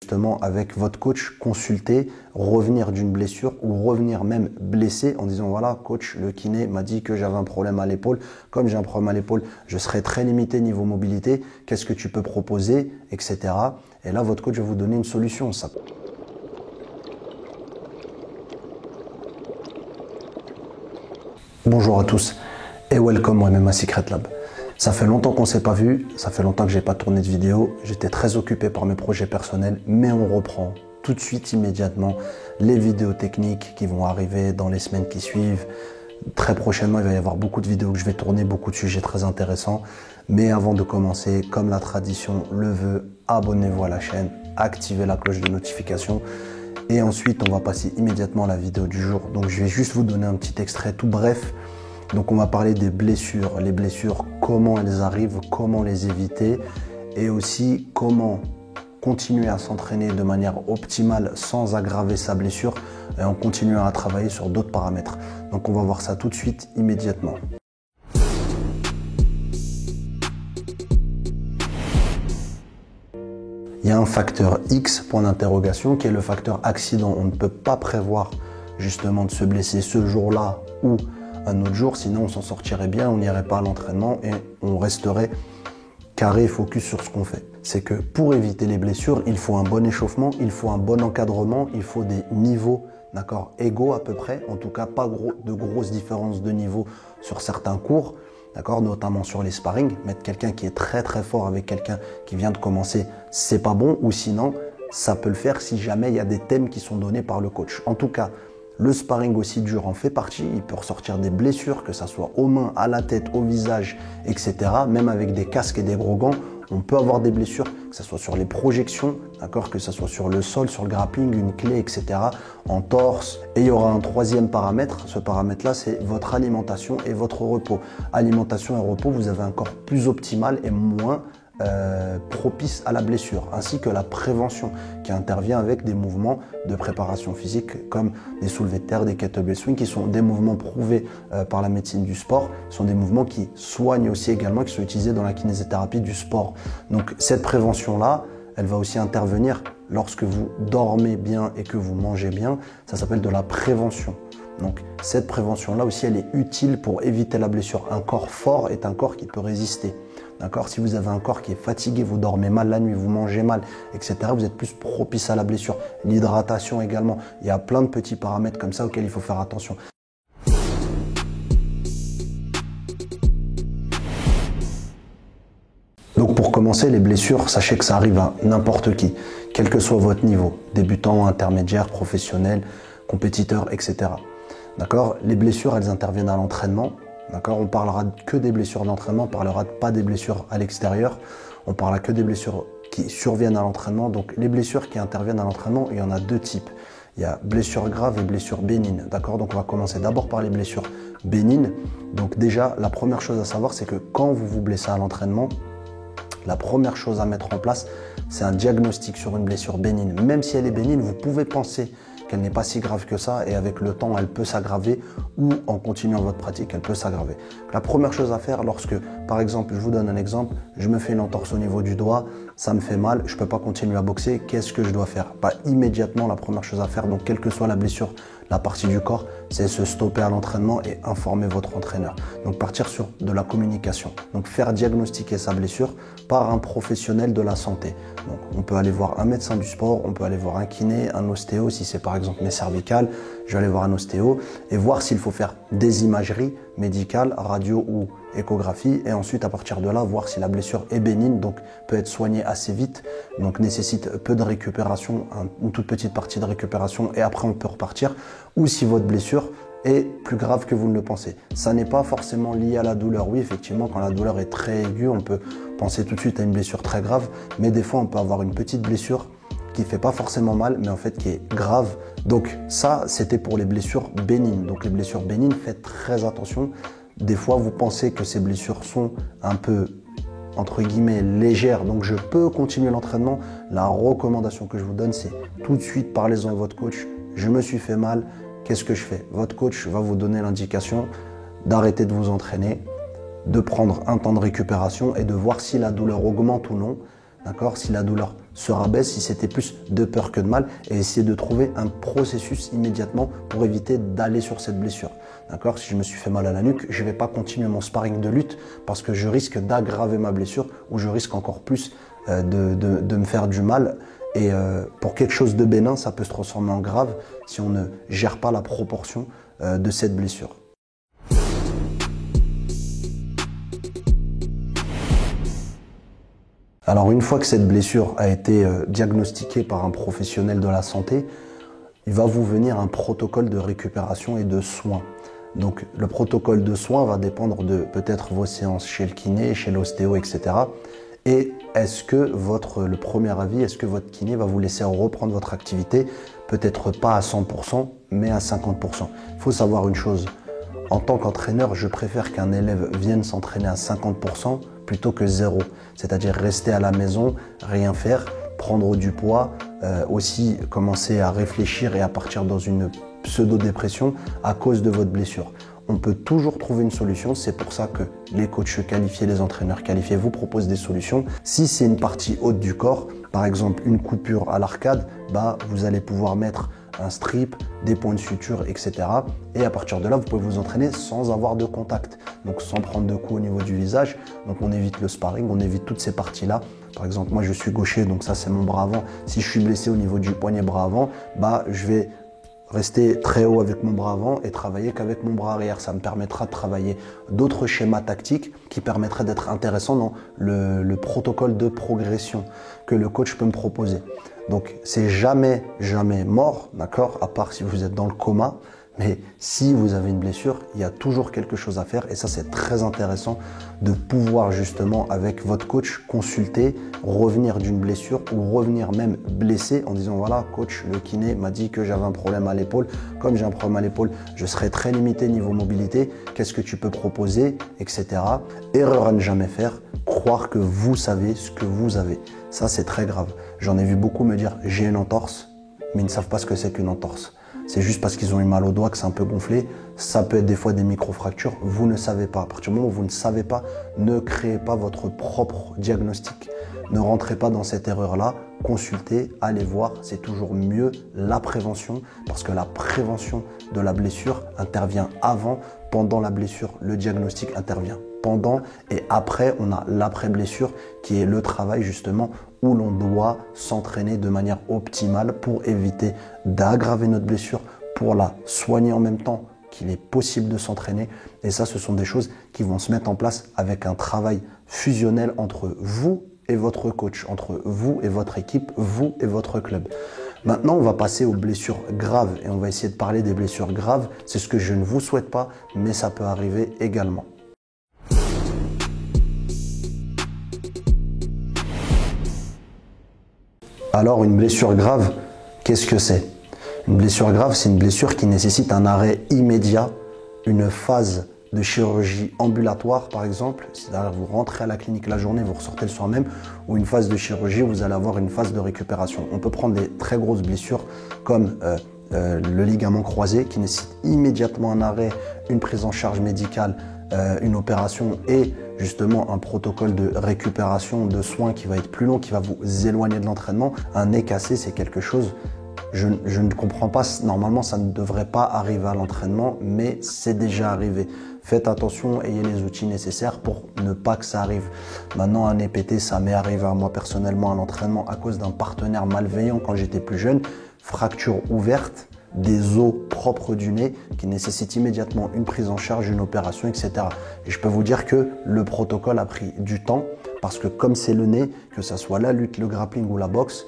justement avec votre coach, consulter, revenir d'une blessure ou revenir même blessé en disant voilà coach, le kiné m'a dit que j'avais un problème à l'épaule, comme j'ai un problème à l'épaule, je serai très limité niveau mobilité, qu'est-ce que tu peux proposer, etc. Et là votre coach va vous donner une solution. Ça. Bonjour à tous et welcome au MMA Secret Lab. Ça fait longtemps qu'on ne s'est pas vu, ça fait longtemps que j'ai pas tourné de vidéo, j'étais très occupé par mes projets personnels, mais on reprend tout de suite, immédiatement, les vidéos techniques qui vont arriver dans les semaines qui suivent. Très prochainement, il va y avoir beaucoup de vidéos que je vais tourner, beaucoup de sujets très intéressants. Mais avant de commencer, comme la tradition le veut, abonnez-vous à la chaîne, activez la cloche de notification. Et ensuite, on va passer immédiatement à la vidéo du jour. Donc, je vais juste vous donner un petit extrait tout bref. Donc, on va parler des blessures. Les blessures, comment elles arrivent, comment les éviter et aussi comment continuer à s'entraîner de manière optimale sans aggraver sa blessure et en continuant à travailler sur d'autres paramètres. Donc, on va voir ça tout de suite, immédiatement. Il y a un facteur X, point d'interrogation, qui est le facteur accident. On ne peut pas prévoir justement de se blesser ce jour-là ou un autre jour, sinon on s'en sortirait bien, on n'irait pas à l'entraînement et on resterait carré et focus sur ce qu'on fait. C'est que pour éviter les blessures, il faut un bon échauffement, il faut un bon encadrement, il faut des niveaux égaux à peu près, en tout cas pas de grosses différences de niveau sur certains cours. Notamment sur les sparring, mettre quelqu'un qui est très très fort avec quelqu'un qui vient de commencer, c'est pas bon, ou sinon ça peut le faire si jamais il y a des thèmes qui sont donnés par le coach. En tout cas, le sparring aussi dur en fait partie, il peut ressortir des blessures, que ça soit aux mains, à la tête, au visage, etc. Même avec des casques et des gros gants, on peut avoir des blessures, que ce soit sur les projections, que ce soit sur le sol, sur le grappling, une clé, etc. en torse. Et il y aura un troisième paramètre. Ce paramètre-là, c'est votre alimentation et votre repos. Alimentation et repos, vous avez un corps plus optimal et moins propice à la blessure, ainsi que la prévention qui intervient avec des mouvements de préparation physique comme des soulevés de terre, des kettlebell swing, qui sont des mouvements prouvés par la médecine du sport, sont des mouvements qui soignent aussi également, qui sont utilisés dans la kinésithérapie du sport. Donc cette prévention-là, elle va aussi intervenir lorsque vous dormez bien et que vous mangez bien, ça s'appelle de la prévention. Donc cette prévention-là aussi, elle est utile pour éviter la blessure. Un corps fort est un corps qui peut résister. Si vous avez un corps qui est fatigué, vous dormez mal la nuit, vous mangez mal, etc., vous êtes plus propice à la blessure. L'hydratation également. Il y a plein de petits paramètres comme ça auxquels il faut faire attention. Donc pour commencer, les blessures, sachez que ça arrive à n'importe qui, quel que soit votre niveau, débutant, intermédiaire, professionnel, compétiteur, etc. Les blessures, elles interviennent à l'entraînement. On parlera que des blessures d'entraînement, on ne parlera pas des blessures à l'extérieur. On parlera que des blessures qui surviennent à l'entraînement. Donc les blessures qui interviennent à l'entraînement, il y en a deux types. Il y a blessures graves et blessures bénignes. Donc on va commencer d'abord par les blessures bénignes. Donc déjà, la première chose à savoir, c'est que quand vous vous blessez à l'entraînement, la première chose à mettre en place, c'est un diagnostic sur une blessure bénigne. Même si elle est bénigne, vous pouvez penser qu'elle n'est pas si grave que ça et avec le temps, elle peut s'aggraver ou en continuant votre pratique, elle peut s'aggraver. La première chose à faire lorsque, par exemple, je vous donne un exemple, je me fais une entorse au niveau du doigt, ça me fait mal, je ne peux pas continuer à boxer, qu'est-ce que je dois faire? Immédiatement, la première chose à faire, donc quelle que soit la blessure, la partie du corps, c'est se stopper à l'entraînement et informer votre entraîneur. Donc partir sur de la communication. Donc faire diagnostiquer sa blessure par un professionnel de la santé. Donc on peut aller voir un médecin du sport, on peut aller voir un kiné, un ostéo, si c'est par exemple mes cervicales, je vais aller voir un ostéo et voir s'il faut faire des imageries médicales, radio ou échographie et ensuite à partir de là voir si la blessure est bénigne, donc peut être soignée assez vite, donc nécessite peu de récupération, une toute petite partie de récupération et après on peut repartir, ou si votre blessure est plus grave que vous ne le pensez. Ça n'est pas forcément lié à la douleur. Oui, effectivement, quand la douleur est très aiguë, on peut penser tout de suite à une blessure très grave, mais des fois on peut avoir une petite blessure qui fait pas forcément mal, mais en fait qui est grave. Donc ça, c'était pour les blessures bénignes. Donc les blessures bénignes, faites très attention. Des fois, vous pensez que ces blessures sont un peu, entre guillemets, légères, donc je peux continuer l'entraînement. La recommandation que je vous donne, c'est tout de suite parlez-en à votre coach. Je me suis fait mal, qu'est-ce que je fais? Votre coach va vous donner l'indication d'arrêter de vous entraîner, de prendre un temps de récupération et de voir si la douleur augmente ou non. Si la douleur se rabaisse, si c'était plus de peur que de mal, et essayer de trouver un processus immédiatement pour éviter d'aller sur cette blessure. D'accord? Si je me suis fait mal à la nuque, je ne vais pas continuer mon sparring de lutte parce que je risque d'aggraver ma blessure ou je risque encore plus de me faire du mal. Et pour quelque chose de bénin, ça peut se transformer en grave si on ne gère pas la proportion de cette blessure. Alors une fois que cette blessure a été diagnostiquée par un professionnel de la santé, il va vous venir un protocole de récupération et de soins. Donc le protocole de soins va dépendre de peut-être vos séances chez le kiné, chez l'ostéo, etc. Et est-ce que le premier avis, est-ce que votre kiné va vous laisser reprendre votre activité? Peut-être pas à 100%, mais à 50%. Il faut savoir une chose, en tant qu'entraîneur, je préfère qu'un élève vienne s'entraîner à 50% plutôt que 0. C'est-à-dire rester à la maison, rien faire, prendre du poids, aussi commencer à réfléchir et à partir dans une pseudo-dépression à cause de votre blessure. On peut toujours trouver une solution, c'est pour ça que les coachs qualifiés, les entraîneurs qualifiés vous proposent des solutions. Si c'est une partie haute du corps, par exemple une coupure à l'arcade, vous allez pouvoir mettre un strip, des points de suture, etc. Et à partir de là, vous pouvez vous entraîner sans avoir de contact, donc sans prendre de coups au niveau du visage. Donc on évite le sparring, on évite toutes ces parties-là. Par exemple, moi je suis gaucher, donc ça c'est mon bras avant. Si je suis blessé au niveau du poignet bras avant, je vais rester très haut avec mon bras avant et travailler qu'avec mon bras arrière. Ça me permettra de travailler d'autres schémas tactiques qui permettraient d'être intéressants dans le protocole de progression que le coach peut me proposer. Donc c'est jamais mort, d'accord, à part si vous êtes dans le coma. Mais si vous avez une blessure, il y a toujours quelque chose à faire et ça c'est très intéressant de pouvoir justement avec votre coach consulter, revenir d'une blessure ou revenir même blessé en disant voilà coach, le kiné m'a dit que j'avais un problème à l'épaule, comme j'ai un problème à l'épaule, je serai très limité niveau mobilité, qu'est-ce que tu peux proposer, etc. Erreur à ne jamais faire, croire que vous savez ce que vous avez, ça c'est très grave. J'en ai vu beaucoup me dire j'ai une entorse, mais ils ne savent pas ce que c'est qu'une entorse. C'est juste parce qu'ils ont eu mal au doigt que c'est un peu gonflé. Ça peut être des fois des micro-fractures. Vous ne savez pas. À partir du moment où vous ne savez pas, ne créez pas votre propre diagnostic. Ne rentrez pas dans cette erreur-là. Consultez, allez voir. C'est toujours mieux la prévention parce que la prévention de la blessure intervient avant. Pendant la blessure, le diagnostic intervient pendant et après, on a l'après-blessure qui est le travail justement où l'on doit s'entraîner de manière optimale pour éviter d'aggraver notre blessure, pour la soigner en même temps qu'il est possible de s'entraîner. Et ça, ce sont des choses qui vont se mettre en place avec un travail fusionnel entre vous et votre coach, entre vous et votre équipe, vous et votre club. Maintenant, on va passer aux blessures graves et on va essayer de parler des blessures graves. C'est ce que je ne vous souhaite pas, mais ça peut arriver également. Alors, une blessure grave, qu'est-ce que c'est? Une blessure grave, c'est une blessure qui nécessite un arrêt immédiat, une phase de chirurgie ambulatoire par exemple, c'est-à-dire vous rentrez à la clinique la journée, vous ressortez le soir même, ou une phase de chirurgie, vous allez avoir une phase de récupération. On peut prendre des très grosses blessures comme le ligament croisé qui nécessite immédiatement un arrêt, une prise en charge médicale, une opération et justement un protocole de récupération, de soins qui va être plus long, qui va vous éloigner de l'entraînement. Un nez cassé, c'est quelque chose, je ne comprends pas, normalement ça ne devrait pas arriver à l'entraînement, mais c'est déjà arrivé. Faites attention, ayez les outils nécessaires pour ne pas que ça arrive. Maintenant, un nez pété, ça m'est arrivé à moi personnellement à l'entraînement à cause d'un partenaire malveillant quand j'étais plus jeune. Fracture ouverte, des os propres du nez qui nécessitent immédiatement une prise en charge, une opération, etc. Et je peux vous dire que le protocole a pris du temps parce que comme c'est le nez, que ça soit la lutte, le grappling ou la boxe,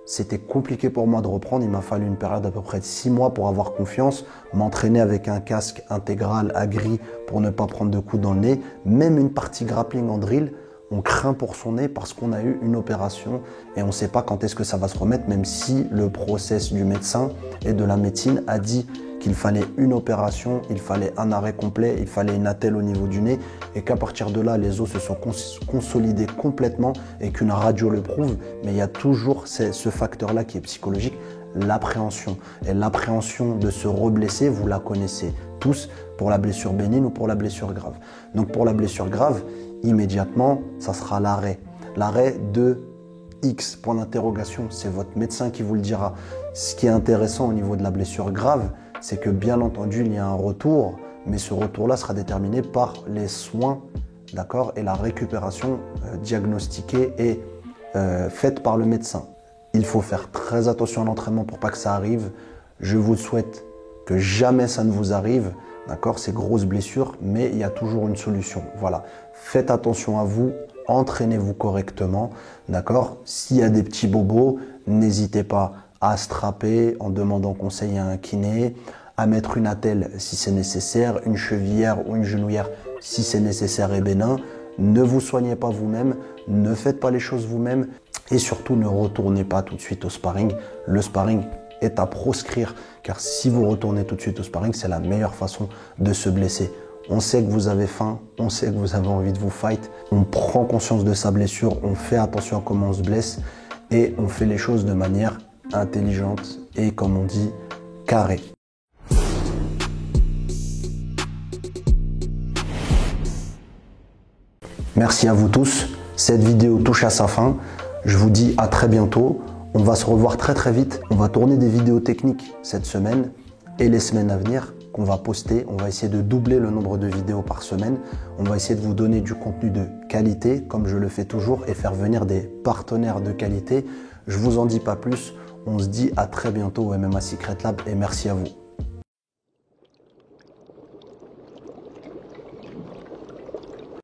c'était compliqué pour moi de reprendre. Il m'a fallu une période d'à peu près de 6 mois pour avoir confiance, m'entraîner avec un casque intégral à gris pour ne pas prendre de coups dans le nez. Même une partie grappling en drill, on craint pour son nez parce qu'on a eu une opération et on ne sait pas quand est-ce que ça va se remettre, même si le process du médecin et de la médecine a dit qu'il fallait une opération, il fallait un arrêt complet, il fallait une attelle au niveau du nez et qu'à partir de là, les os se sont consolidés complètement et qu'une radio le prouve. Mais il y a toujours ce facteur-là qui est psychologique, l'appréhension. Et l'appréhension de se reblesser, vous la connaissez tous pour la blessure bénigne ou pour la blessure grave. Donc pour la blessure grave, immédiatement, ça sera l'arrêt. L'arrêt de X, point d'interrogation, c'est votre médecin qui vous le dira. Ce qui est intéressant au niveau de la blessure grave, c'est que bien entendu, il y a un retour, mais ce retour-là sera déterminé par les soins, d'accord, et la récupération diagnostiquée et faite par le médecin. Il faut faire très attention à l'entraînement pour pas que ça arrive. Je vous souhaite que jamais ça ne vous arrive, d'accord, ces grosses blessures, mais il y a toujours une solution. Voilà, faites attention à vous, entraînez-vous correctement, d'accord. S'il y a des petits bobos, n'hésitez pas à strapper en demandant conseil à un kiné, à mettre une attelle si c'est nécessaire, une chevillère ou une genouillère si c'est nécessaire et bénin. Ne vous soignez pas vous-même, ne faites pas les choses vous-même et surtout ne retournez pas tout de suite au sparring. Le sparring est à proscrire car si vous retournez tout de suite au sparring, c'est la meilleure façon de se blesser. On sait que vous avez faim, on sait que vous avez envie de vous fight, on prend conscience de sa blessure, on fait attention à comment on se blesse et on fait les choses de manière intelligente et comme on dit, carrée. Merci à vous tous, cette vidéo touche à sa fin, je vous dis à très bientôt, on va se revoir très vite, on va tourner des vidéos techniques cette semaine et les semaines à venir qu'on va poster, on va essayer de doubler le nombre de vidéos par semaine, on va essayer de vous donner du contenu de qualité comme je le fais toujours et faire venir des partenaires de qualité, je vous en dis pas plus, on se dit à très bientôt au MMA Secret Lab et merci à vous.